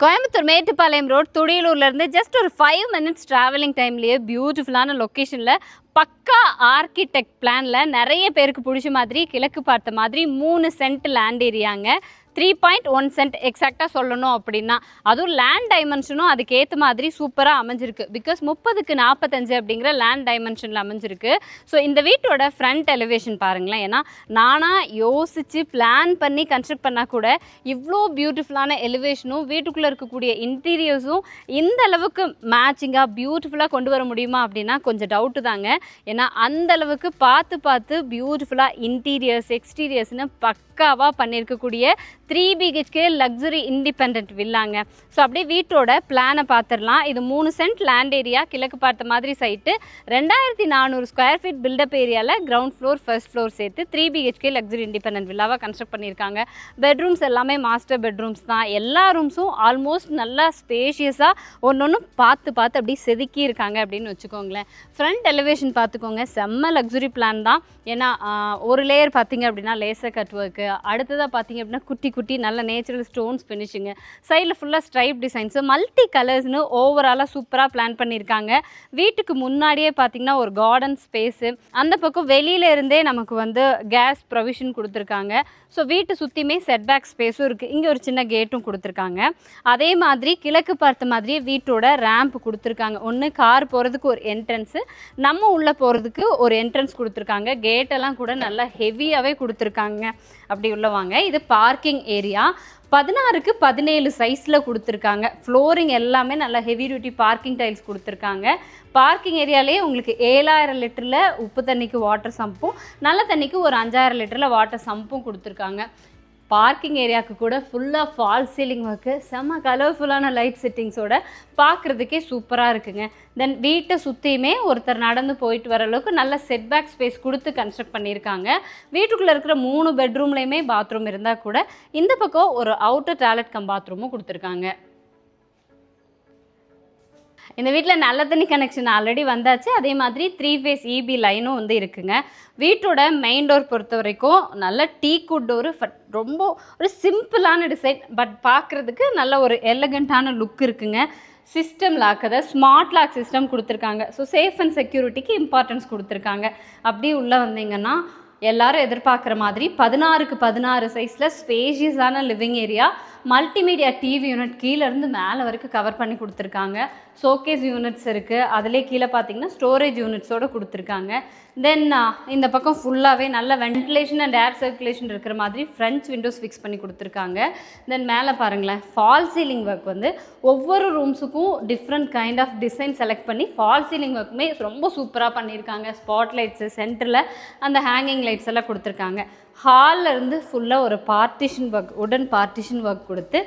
Coimbatore Mettupalayam road துடியலூர்லேருந்து just ஒரு 5 minutes travelling டைம்லேயே பியூட்டிஃபுல்லான லொக்கேஷனில் பக்கா ஆர்கிடெக்ட் பிளானில் நிறைய பேருக்கு பிடிச்ச மாதிரி கிழக்கு பார்த்த மாதிரி 3 சென்ட் லேண்ட் ஏரியாங்க. 3.1 சென்ட் எக்ஸாக்டாக சொல்லணும் அப்படின்னா, அதுவும் லேண்ட் டைமென்ஷனும் அதுக்கேற்ற மாதிரி சூப்பராக அமைஞ்சிருக்கு. பிகாஸ் 30க்கு 45 அப்படிங்கிற லேண்ட் டைமென்ஷனில் அமைஞ்சிருக்கு. ஸோ இந்த வீட்டோட ஃப்ரண்ட் எலிவேஷன் பாருங்களேன். ஏன்னா நானாக யோசித்து பிளான் பண்ணி கன்ஸ்ட்ரக்ட் பண்ணால் கூட இவ்வளோ பியூட்டிஃபுல்லான எலிவேஷனும் வீட்டுக்குள்ளே இருக்கக்கூடிய இன்டீரியர்ஸும் இந்த அளவுக்கு மேட்சிங்காக பியூட்டிஃபுல்லாக கொண்டு வர முடியுமா அப்படின்னா கொஞ்சம் டவுட்டு தாங்க. ஏன்னா அந்த அளவுக்கு பார்த்து பியூட்டிஃபுல்லாக இன்டீரியர்ஸ் எக்ஸ்டீரியர்ஸ்னு பக்காவாக பண்ணியிருக்கக்கூடிய 3 BHK லக்ஸுரி இண்டிபெண்ட் வில்லாங்க. ஸோ அப்படியே வீட்டோட பிளானை பார்த்துடலாம். இது 3 சென்ட் லேண்ட் ஏரியா, கிழக்கு பார்த்த மாதிரி சைட்டு, 2400 ஸ்கொயர் ஃபீட் பில்டப் ஏரியாவில் கிரவுண்ட் ஃப்ளோர் ஃபர்ஸ்ட் ஃப்ளோர் சேர்த்து 3 BHK லக்ஸுரி இண்டிபெண்ட் வில்லாவாக கன்ஸ்ட்ரக்ட் பண்ணியிருக்காங்க. பெட்ரூம்ஸ் எல்லாமே மாஸ்டர் பெட்ரூம்ஸ் தான். எல்லா ரூம்ஸும் ஆல்மோஸ்ட் நல்லா ஸ்பேஷியஸாக ஒன்று பார்த்து அப்படியே செதுக்கி இருக்காங்க அப்படின்னு வச்சுக்கோங்களேன். ஃப்ரண்ட் எலிவேஷன் பார்த்துக்கோங்க, செம்ம லக்ஸுரி பிளான் தான். ஏன்னா ஒரு லேயர் பார்த்தீங்க அப்படின்னா லேசர் கட் ஒர்க்கு, அடுத்ததாக பார்த்தீங்க அப்படின்னா குட்டி நல்ல நேச்சுரல் ஸ்டோன்ஸ் ஃபினிஷிங்கு, சைடில் ஃபுல்லாக ஸ்ட்ரைப் டிசைன்ஸு, மல்டி கலர்ஸ்னு ஓவராலாக சூப்பராக பிளான் பண்ணியிருக்காங்க. வீட்டுக்கு முன்னாடியே பார்த்தீங்கன்னா ஒரு கார்டன் ஸ்பேஸு, அந்த பக்கம் வெளியில இருந்தே நமக்கு வந்து கேஸ் ப்ரொவிஷன் கொடுத்துருக்காங்க. ஸோ வீட்டை சுற்றியுமே செட்பேக் ஸ்பேஸும் இருக்குது. இங்கே ஒரு சின்ன கேட்டும் கொடுத்துருக்காங்க. அதே மாதிரி கிழக்கு பார்த்த மாதிரியே வீட்டோட ரேம்ப் கொடுத்துருக்காங்க. ஒன்று கார் போகிறதுக்கு ஒரு என்ட்ரன்ஸு, நம்ம உள்ளே போகிறதுக்கு ஒரு என்ட்ரன்ஸ் கொடுத்துருக்காங்க. கேட்டெல்லாம் கூட நல்லா ஹெவியாகவே கொடுத்துருக்காங்க. அப்படி உள்ளவாங்க. இது பார்க்கிங் ஏரியா 16க்கு 17 சைஸில் கொடுத்துருக்காங்க. ஃப்ளோரிங் எல்லாமே நல்லா ஹெவி டியூட்டி பார்க்கிங் டைல்ஸ் கொடுத்துருக்காங்க. பார்க்கிங் ஏரியாலேயே உங்களுக்கு 7000 லிட்டரில் உப்பு தண்ணிக்கு வாட்டர் சம்பும், நல்ல தண்ணிக்கு ஒரு 5000 லிட்டரில் வாட்டர் சம்பும் கொடுத்துருக்காங்க. பார்க்கிங் ஏரியாவுக்கு கூட ஃபுல்லாக ஃபால் சீலிங் ஒர்க்கு, செம்ம கலர்ஃபுல்லான லைட் செட்டிங்ஸோட பார்க்குறதுக்கே சூப்பராக இருக்குங்க. தென் வீட்டை சுற்றியுமே ஒருத்தர் நடந்து போயிட்டு வர அளவுக்கு நல்ல செட்பேக் ஸ்பேஸ் கொடுத்து கன்ஸ்ட்ரக்ட் பண்ணியிருக்காங்க. வீட்டுக்குள்ளே இருக்கிற 3 பெட்ரூம்லேயுமே பாத்ரூம் இருந்தால் கூட இந்த பக்கம் ஒரு அவுட்டர் டாய்லெட் கம் பாத்ரூமும் கொடுத்துருக்காங்க. இந்த வீட்டில் நல்ல தண்ணி கனெக்ஷன் ஆல்ரெடி வந்தாச்சு. அதே மாதிரி 3 ஃபேஸ் EB லைனும் வந்து இருக்குங்க. வீட்டோட மெயின் டோர் பொறுத்த வரைக்கும் நல்ல டீக்குட் டோரு, ரொம்ப ஒரு சிம்பிளான டிசைன், பட் பார்க்குறதுக்கு நல்ல ஒரு எலகண்ட்டான லுக் இருக்குங்க. சிஸ்டம் லாக், அதாவது ஸ்மார்ட் லாக் சிஸ்டம் கொடுத்துருக்காங்க. ஸோ சேஃப் அண்ட் செக்யூரிட்டிக்கு இம்பார்ட்டன்ஸ் கொடுத்துருக்காங்க. அப்படி உள்ளே வந்தீங்கன்னா எல்லாரும் எதிர்பார்க்குற மாதிரி 16க்கு 16 சைஸில் ஸ்பேஷியஸான living area, multimedia TV unit கீழேருந்து மேலே வரைக்கும் கவர் பண்ணி கொடுத்துருக்காங்க. ஷோகேஸ் யூனிட்ஸ் இருக்குது. அதிலே கீழே பார்த்தீங்கன்னா ஸ்டோரேஜ் யூனிட்ஸோடு கொடுத்துருக்காங்க. தென் இந்த பக்கம் ஃபுல்லாகவே நல்ல வென்டிலேஷன் அண்ட் ஏர் சர்க்குலேஷன் இருக்கிற மாதிரி ஃப்ரண்ட் விண்டோஸ் ஃபிக்ஸ் பண்ணி கொடுத்துருக்காங்க. தென் மேலே பாருங்களேன், ஃபால் சீலிங் ஒர்க் வந்து ஒவ்வொரு ரூம்ஸுக்கும் different kind of design select பண்ணி ஃபால் சீலிங் ஒர்க்குமே ரொம்ப சூப்பராக பண்ணியிருக்காங்க. ஸ்பாட் லைட்ஸு, சென்டரில் அந்த ஹேங்கிங் லைட்ஸ் எல்லாம் கொடுத்துருக்காங்க. ஹாலில் இருந்து ஃபுல்லாக ஒரு பார்ட்டிஷன் ஒர்க், உடன் பார்ட்டிஷன் ஒர்க் கொடுத்து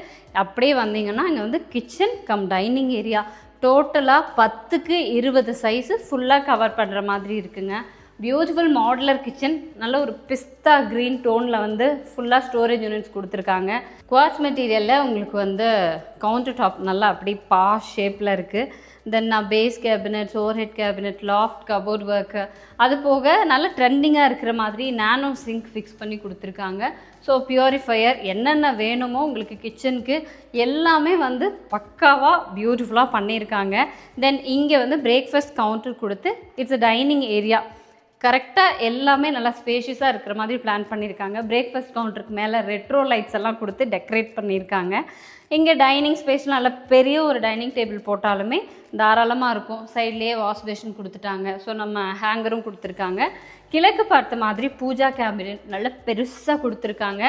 அப்படியே வந்தீங்கன்னா இங்கே வந்து கிச்சன் கம் டைனிங் ஏரியா டோட்டலாக 10க்கு 20 சைஸு ஃபுல்லாக கவர் பண்ணுற மாதிரி இருக்குங்க. பியூட்டிஃபுல் மாடுலர் கிச்சன், நல்ல ஒரு பிஸ்தா க்ரீன் டோனில் வந்து ஃபுல்லாக ஸ்டோரேஜ் யூனிட்ஸ் கொடுத்துருக்காங்க. குவார்ட்ஸ் மெட்டீரியலில் உங்களுக்கு வந்து கவுண்டர் டாப் நல்லா அப்படி பாஷ் ஷேப்பில் இருக்குது. Then base cabinet, overhead cabinet, loft, cupboard work, அது போக நல்ல ட்ரெண்டிங்காக இருக்கிற மாதிரி நானோ சிங்க் ஃபிக்ஸ் பண்ணி கொடுத்துருக்காங்க. ஸோ பியூரிஃபையர், என்னென்ன வேணுமோ உங்களுக்கு கிச்சனுக்கு எல்லாமே வந்து பக்காவாக பியூட்டிஃபுல்லாக பண்ணியிருக்காங்க. தென் இங்கே வந்து பிரேக்ஃபாஸ்ட் கவுண்டர் கொடுத்து இட்ஸ் அ டைனிங் ஏரியா கரெக்டாக எல்லாமே நல்லா ஸ்பேஷியஸாக இருக்கிற மாதிரி பிளான் பண்ணியிருக்காங்க. பிரேக்ஃபாஸ்ட் கவுண்டருக்கு மேலே ரெட்ரோ லைட்ஸ் எல்லாம் கொடுத்து டெக்கரேட் பண்ணியிருக்காங்க. இங்கே டைனிங் ஸ்பேஸ் நல்ல பெரிய ஒரு டைனிங் டேபிள் போட்டாலுமே தாராளமாக இருக்கும். சைட்லேயே வாஷ் பேஷன் கொடுத்துட்டாங்க. ஸோ நம்ம ஹேங்கரும் கொடுத்துருக்காங்க. கிழக்கு பார்த்த மாதிரி பூஜா கேபினெட் நல்ல பெருசாக கொடுத்துருக்காங்க.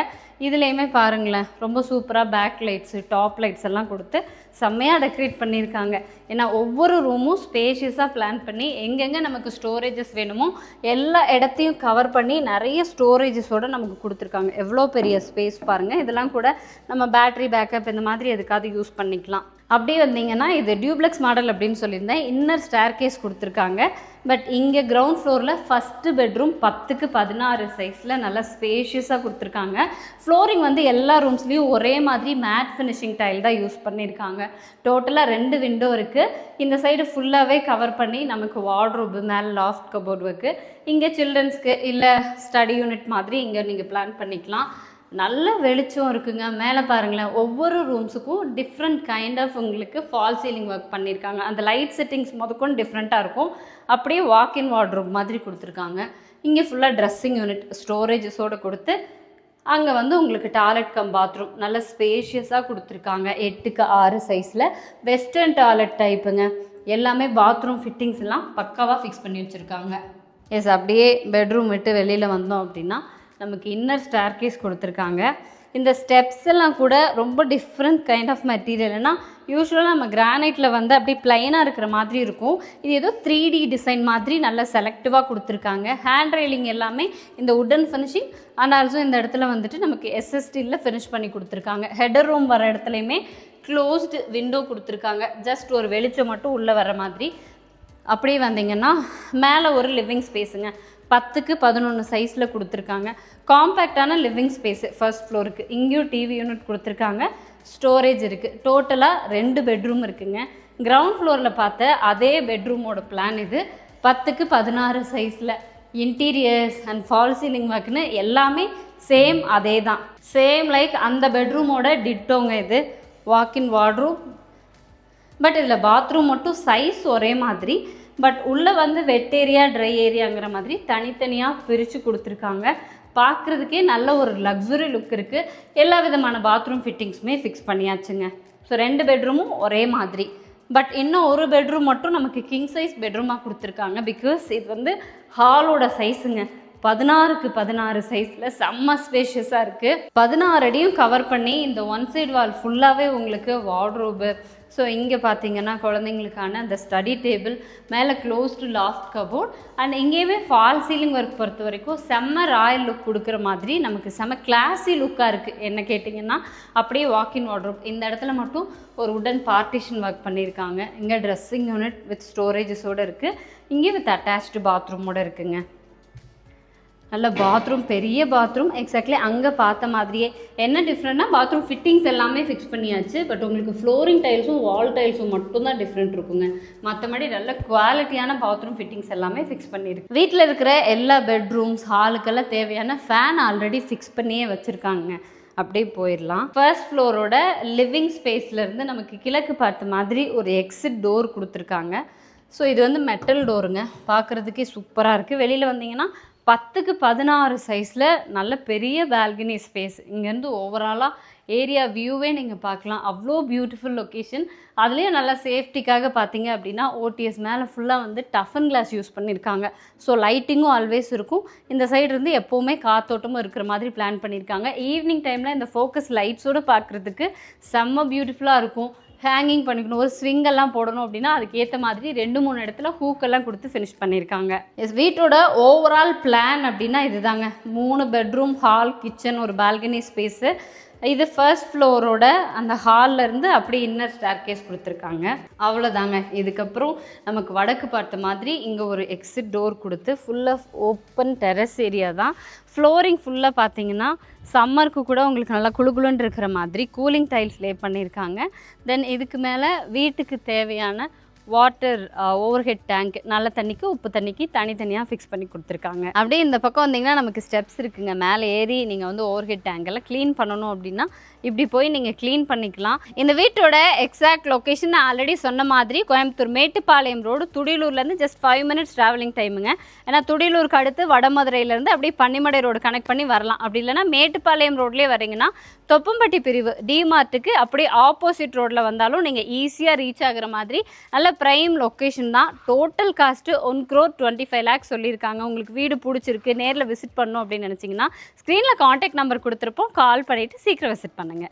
இதுலேயுமே பாருங்களேன், ரொம்ப சூப்பராக பேக் லைட்ஸு, டாப் லைட்ஸ் எல்லாம் கொடுத்து செம்மையாக டெக்கரேட் பண்ணியிருக்காங்க. ஏன்னா ஒவ்வொரு ரூமும் ஸ்பேஷியஸாக பிளான் பண்ணி எங்கெங்கே நமக்கு ஸ்டோரேஜஸ் வேணுமோ எல்லா இடத்தையும் கவர் பண்ணி நிறைய ஸ்டோரேஜஸோடு நமக்கு கொடுத்துருக்காங்க. எவ்வளோ பெரிய ஸ்பேஸ் பாருங்கள். இதெல்லாம் கூட நம்ம பேட்ரி பேக்கப் இந்த மாதிரி எதுக்காவது யூஸ் பண்ணிக்கலாம். அப்படியே வந்தீங்கன்னா இது டியூப்ளெக்ஸ் மாடல் அப்படின்னு சொல்லியிருந்தேன். இன்னர் ஸ்டேர் கேஸ் கொடுத்துருக்காங்க. பட் இங்கே கிரவுண்ட் ஃப்ளோரில் ஃபஸ்ட்டு பெட்ரூம் 10க்கு 16 சைஸில் நல்லா ஸ்பேஷியஸாக கொடுத்துருக்காங்க. ஃப்ளோரிங் வந்து எல்லா ரூம்ஸ்லேயும் ஒரே மாதிரி மேட் ஃபினிஷிங் டைல் தான் யூஸ் பண்ணியிருக்காங்க. டோட்டலாக 2 விண்டோ இருக்குது. இந்த சைடு ஃபுல்லாகவே கவர் பண்ணி நமக்கு வார்ட்ரோபு, மேலே லாஃப்ட், கபோர்ட் ஒர்க்கு, இங்கே சில்ட்ரன்ஸ்க்கு இல்லை ஸ்டடி யூனிட் மாதிரி இங்கே நீங்கள் பிளான் பண்ணிக்கலாம். நல்ல வெளிச்சம் இருக்குங்க. மேலே பாருங்களேன், ஒவ்வொரு ரூம்ஸுக்கும் டிஃப்ரெண்ட் கைண்ட் ஆஃப் உங்களுக்கு ஃபால் சீலிங் ஒர்க் பண்ணியிருக்காங்க. அந்த லைட் செட்டிங்ஸ் முதற்கொண்டு டிஃப்ரெண்ட்டாக இருக்கும். அப்படியே வாக்இன் வார்ட்ரோப் மாதிரி கொடுத்துருக்காங்க. இங்கே ஃபுல்லாக ட்ரெஸ்ஸிங் யூனிட் ஸ்டோரேஜஸோடு கொடுத்து அங்கே வந்து உங்களுக்கு டாய்லெட் கம் பாத்ரூம் நல்ல ஸ்பேஷியஸாக கொடுத்துருக்காங்க. 8x6 சைஸில் வெஸ்டர்ன் டாய்லெட் டைப்புங்க. எல்லாமே பாத்ரூம் ஃபிட்டிங்ஸ் எல்லாம் பக்காவாக ஃபிக்ஸ் பண்ணி வச்சுருக்காங்க. எஸ், அப்படியே பெட்ரூம் விட்டு வெளியில் வந்தோம் அப்படின்னா நமக்கு இன்னர் ஸ்டேர்கேஸ் கொடுத்துருக்காங்க. இந்த ஸ்டெப்ஸ் எல்லாம் கூட ரொம்ப டிஃப்ரெண்ட் கைண்ட் ஆஃப் மெட்டீரியல்னா யூஸ்வலாக நம்ம கிரானைட்டில் வந்து அப்படி பிளைனாக இருக்கிற மாதிரி இருக்கும். இது ஏதோ 3D டிசைன் மாதிரி நல்ல செலக்டிவாக கொடுத்துருக்காங்க. ஹேண்ட் ரெயிலிங் எல்லாமே இந்த உட்டன் ஃபினிஷிங் அண்ட் ஆல்சோ இந்த இடத்துல வந்துட்டு நமக்கு எஸ்எஸ்டியில் ஃபினிஷ் பண்ணி கொடுத்துருக்காங்க. ஹெடர் ரூம் வர இடத்துலையுமே க்ளோஸ்டு விண்டோ கொடுத்துருக்காங்க. ஜஸ்ட் ஒரு வெளிச்சம் மட்டும் உள்ளே வர மாதிரி. அப்படியே வந்தீங்கன்னா மேலே ஒரு லிவிங் ஸ்பேஸுங்க. 10x11 சைஸில் கொடுத்துருக்காங்க. காம்பேக்டான லிவிங் ஸ்பேஸு ஃபர்ஸ்ட் ஃப்ளோருக்கு. இங்கேயும் டிவி யூனிட் கொடுத்துருக்காங்க. ஸ்டோரேஜ் இருக்குது. டோட்டலாக 2 பெட்ரூம் இருக்குங்க. கிரவுண்ட் ஃப்ளோரில் பார்த்த அதே பெட்ரூமோட பிளான் இது. 10x16 சைஸில் இன்டீரியர்ஸ் அண்ட் ஃபால் சீலிங் ஒர்க்னு எல்லாமே சேம் அதே தான். சேம் லைக் அந்த பெட்ரூமோட டிட்டோங்க இது. Walk-in wardrobe. பட் இதில் பாத்ரூம் மட்டும் சைஸ் ஒரே மாதிரி. பட் உள்ளே வந்து வெட் ஏரியா ட்ரை ஏரியாங்கிற மாதிரி தனித்தனியாக பிரித்து கொடுத்துருக்காங்க. பார்க்குறதுக்கே நல்ல ஒரு லக்ஸுரி லுக் இருக்குது. எல்லா விதமான பாத்ரூம் ஃபிட்டிங்ஸுமே ஃபிக்ஸ் பண்ணியாச்சுங்க. ஸோ 2 பெட்ரூமும் ஒரே மாதிரி. பட் இன்னும் ஒரு பெட்ரூம் மட்டும் நமக்கு கிங் சைஸ் பெட்ரூமாக கொடுத்துருக்காங்க. பிகாஸ் இது வந்து ஹாலோட சைஸுங்க. 16x16 சைஸில் செம்ம ஸ்பேஷியஸாக இருக்குது. 16 அடியும் கவர் பண்ணி இந்த ஒன் சைடு வால் ஃபுல்லாகவே உங்களுக்கு வார்ட்ரோபு. ஸோ இங்கே பார்த்தீங்கன்னா குழந்தைங்களுக்கான அந்த ஸ்டடி டேபிள், மேலே க்ளோஸ்டு லாஃப்ட் கபோர்ட் அண்ட் இங்கேயுமே ஃபால் சீலிங் ஒர்க் பொறுத்த வரைக்கும் செம்ம ராயல் லுக் கொடுக்குற மாதிரி நமக்கு செம்ம கிளாஸி லுக்காக இருக்குது. என்ன கேட்டிங்கன்னா அப்படியே வாக்இன் வார்ட்ரோப். இந்த இடத்துல மட்டும் ஒரு உடன் பார்ட்டிஷன் ஒர்க் பண்ணியிருக்காங்க. இங்கே ட்ரெஸ்ஸிங் யூனிட் வித் ஸ்டோரேஜஸோடு இருக்குது. இங்கே வித் அட்டாச்டு பாத்ரூமோடு இருக்குங்க. நல்ல பாத்ரூம், பெரிய பாத்ரூம். எக்ஸாக்ட்லி அங்கே பார்த்த மாதிரியே. என்ன டிஃப்ரெண்ட்னா பாத்ரூம் ஃபிட்டிங்ஸ் எல்லாமே ஃபிக்ஸ் பண்ணியாச்சு. பட் உங்களுக்கு ஃப்ளோரிங் டைல்ஸும் வால் டைல்ஸும் மட்டும்தான் டிஃப்ரெண்ட் இருக்குங்க. மற்றபடி நல்ல குவாலிட்டியான பாத்ரூம் ஃபிட்டிங்ஸ் எல்லாமே ஃபிக்ஸ் பண்ணியிருக்கு. வீட்டில் இருக்கிற எல்லா பெட்ரூம்ஸ் ஹாலுக்கெல்லாம் தேவையான ஃபேன் ஆல்ரெடி ஃபிக்ஸ் பண்ணியே வச்சுருக்காங்க. அப்படியே போயிடலாம். ஃபர்ஸ்ட் ஃப்ளோரோட லிவிங் ஸ்பேஸ்லேருந்து நமக்கு கிழக்கு பார்த்த மாதிரி ஒரு எக்ஸிட் டோர் கொடுத்துருக்காங்க. ஸோ இது வந்து மெட்டல் டோருங்க. பார்க்குறதுக்கே சூப்பராக இருக்குது. வெளியில் வந்தீங்கன்னா 10x16 சைஸில் நல்ல பெரிய பால்கனி ஸ்பேஸ். இங்கேருந்து ஓவராலாக ஏரியா வியூவே நீங்கள் பார்க்கலாம். அவ்வளோ பியூட்டிஃபுல் லொக்கேஷன். அதுலேயும் நல்லா சேஃப்டிக்காக பார்த்தீங்க அப்படின்னா ஓடிஎஸ் மேலே ஃபுல்லாக வந்து டஃபன் கிளாஸ் யூஸ் பண்ணியிருக்காங்க. ஸோ லைட்டிங்கும் ஆல்வேஸ் இருக்கும். இந்த சைடு இருந்து எப்போவுமே காத்தோட்டமும் இருக்கிற மாதிரி பிளான் பண்ணியிருக்காங்க. ஈவினிங் டைமில் இந்த ஃபோக்கஸ் லைட்ஸோடு பார்க்குறதுக்கு செம்ம பியூட்டிஃபுல்லாக இருக்கும். ஹேங்கிங் பண்ணிக்கணும், ஒரு ஸ்விங்கெல்லாம் போடணும் அப்படின்னா அதுக்கேற்ற மாதிரி 2-3 இடத்துல ஹூக்கெல்லாம் கொடுத்து ஃபினிஷ் பண்ணியிருக்காங்க. எஸ், வீட்டோட ஓவரால் பிளான் அப்படின்னா இதுதாங்க. 3 பெட்ரூம், ஹால், கிச்சன், ஒரு பால்கனி ஸ்பேஸு. இது ஃபர்ஸ்ட் ஃப்ளோரோட அந்த ஹால்லேருந்து அப்படி இன்னர் ஸ்டேர்கேஸ் கொடுத்துருக்காங்க. அவ்வளோதாங்க. இதுக்கப்புறம் நமக்கு வடக்கு பார்த்த மாதிரி இங்கே ஒரு எக்ஸிட் டோர் கொடுத்து full of open terrace area தான். ஃப்ளோரிங் ஃபுல்லாக பார்த்தீங்கன்னா சம்மருக்கு கூட உங்களுக்கு நல்லா குளுகுலுன்னு இருக்கிற மாதிரி கூலிங் டைல்ஸ் லே பண்ணியிருக்காங்க. தென் இதுக்கு மேலே வீட்டுக்கு தேவையான வாட்டர் ஓவர் ஹெட் டேங்க், நல்ல தண்ணிக்கு உப்பு தண்ணிக்கு தனித்தனியாக ஃபிக்ஸ் பண்ணி கொடுத்துருக்காங்க. அப்படியே இந்த பக்கம் வந்தீங்கன்னா நமக்கு ஸ்டெப்ஸ் இருக்குங்க. மேலே ஏறி நீங்கள் வந்து ஓவர் ஹெட் டேங்கெல்லாம் க்ளீன் பண்ணணும் அப்படின்னா இப்படி போய் நீங்கள் க்ளீன் பண்ணிக்கலாம். இந்த வீட்டோட எக்ஸாக்ட் லொக்கேஷன் ஆல்ரெடி சொன்ன மாதிரி கோயம்புத்தூர் மேட்டுப்பாளையம் ரோடு, துடியலூர்லேருந்து ஜஸ்ட் 5 மினிட்ஸ் ட்ராவலிங் டைமுங்க. ஏன்னா துடியலூருக்கு அடுத்து வடமதுரையிலேருந்து அப்படியே பன்னிமடை ரோடு கனெக்ட் பண்ணி வரலாம். அப்படி இல்லைனா மேட்டுப்பாளையம் ரோட்லேயே வரீங்கன்னா தொப்பம்பட்டி பிரிவு டிமார்ட்டுக்கு அப்படியே ஆப்போசிட் ரோட்டில் வந்தாலும் நீங்கள் ஈஸியாக ரீச் ஆகிற மாதிரி நல்ல ப்ரைம் லொக்கேஷன் தான். டோட்டல் காஸ்ட்டு 1,25 lakhs சொல்லியிருக்காங்க. உங்களுக்கு வீடு பிடிச்சிருக்கு, நேரில் விசிட் பண்ணணும் அப்படின்னு நினச்சிங்கன்னா ஸ்க்ரீனில் காண்டாக்ட் நம்பர் கொடுத்துருப்போம். கால் பண்ணிவிட்டு சீக்கிரம் விசிட் பண்ணுங்கள்.